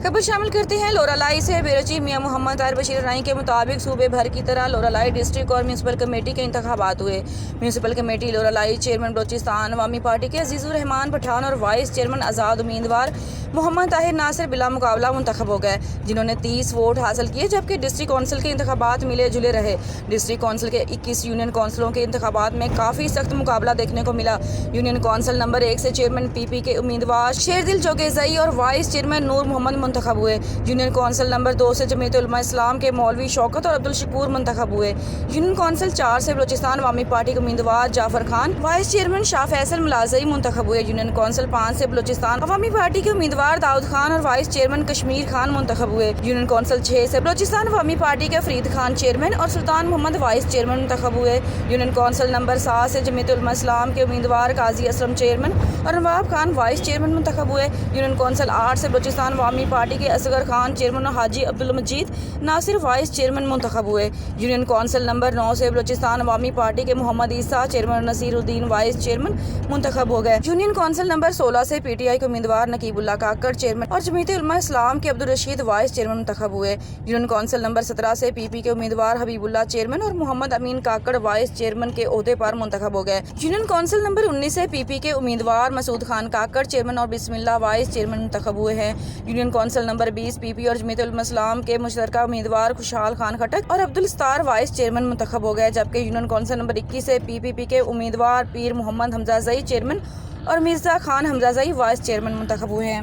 खबर शामिल करते हैं लोरालाई से। बेरची मियां मोहम्मद ताहिर बशीर राई के मुताबिक सूबे भर की तरह लोरालाई डिस्ट्रिक्ट और म्यूनसिपल कमेटी के इंतखाबात हुए। Municipal committee Loralai chairman Balochistan Awami party के अजीजुर रहमान पठान और वाइस चेयरमैन आज़ाद उम्मीदवार मोहम्मद ताहिर नासिर बिला मुकाबला मुंतखब हो गए, जिन्होंने 30 वोट हासिल किए, जबकि डिस्ट्रिक्ट कौंसिल के इंतखाबात मिले जुले रहे। डिस्ट्रिक्ट कौंसिल के 21 यूनियन कौंसिलों के इंतखाबात में काफ़ी सख्त मुकाबला देखने को मिला। यूनियन कौंसिल नंबर 1 से चेयरमैन पीपी के उम्मीदवार शेरदिल जोगेज़ई और वाइस चेयरमैन नूर मोहम्मद मुंतखब हुए। यूनियन कौंसिल नंबर 2 से जमीयत उलमा इस्लाम के मौलवी शौकत और अब्दुल शकूर मुंतखब हुए। यूनियन कौंसिल 4 से बलोचिस्तान अवामी पार्टी के उम्मीदवार जाफर खान, वाइस चेयरमैन शाह फैसल मुलाज़ई मुंतखब हुए। यूनियन कौंसिल 5 से बलोचिस्तान अवामी पार्टी के उम्मीदवार दाऊद खान और वाइस चेयरमैन कश्मीर खान मुंतखब हुए। यूनियन कौंसिल 6 से बलोचिस्तान अवामी पार्टी के फरीद खान चेयरमैन और सुल्तान मोहम्मद वाइस चेयरमैन मुंतखब हुए। यूनियन कौंसिल नंबर 7 से जमीयत उलमा इस्लाम के उम्मीदवार काजी असलम चेयरमैन और नवाब खान वाइस चेयरमैन मुंतखब हुए। यूनियन कौंसिल 8 से बलोचिस्तान अवामी पार्टी के असगर खान चेयरमैन और हाजी अब्दुल मजीद नासिर वाइस चेयरमैन मुंतखब हुए। यूनियन कौंसिल नंबर 9 से बलोचिस्तान अवामी पार्टी के मोहम्मद ईसा चेयरमैन और नसीरुद्दीन वाइस चेयरमैन मुंतखब हो गए। यूनियन कौंसिल नंबर 16 से पीटीआई के उम्मीदवार नकीबुल्लाह काकड़ चेयरमैन और जमीयत उलमा इस्लाम के अब्दुल रशीद वाइस चेयरमैन मुंतखब हुए। यूनियन कौंसिल नंबर 17 से पीपी के उम्मीदवार हबीबुल्लाह चेयरमैन और मोहम्मद अमीन काकड़ वाइस चेयरमैन के ओहदे पर मुंतखब हो गए। यूनियन कौंसिल नंबर 19 से पीपी के उम्मीदवार मसूद खान काकड़ चेयरमैन और बिस्मिल्लाह वाइस चेयरमैन मुंतखब हुए हैं। यूनियन कौंसिल नंबर 20 पीपी और जमीयत उलमा इस्लाम के मुश्तरका उम्मीदवार खुशहाल खान खटक और अब्दुल सत्तार वाइस चेयरमैन मुंतखब हो गए, जबकि यूनियन कौंसिल नंबर 21 से पीपीपी के उम्मीदवार पीर मोहम्मद हमजाज़ई चेयरमैन और मिर्जा खान हमजाज़ई वाइस चेयरमैन मुंतखब हुए हैं।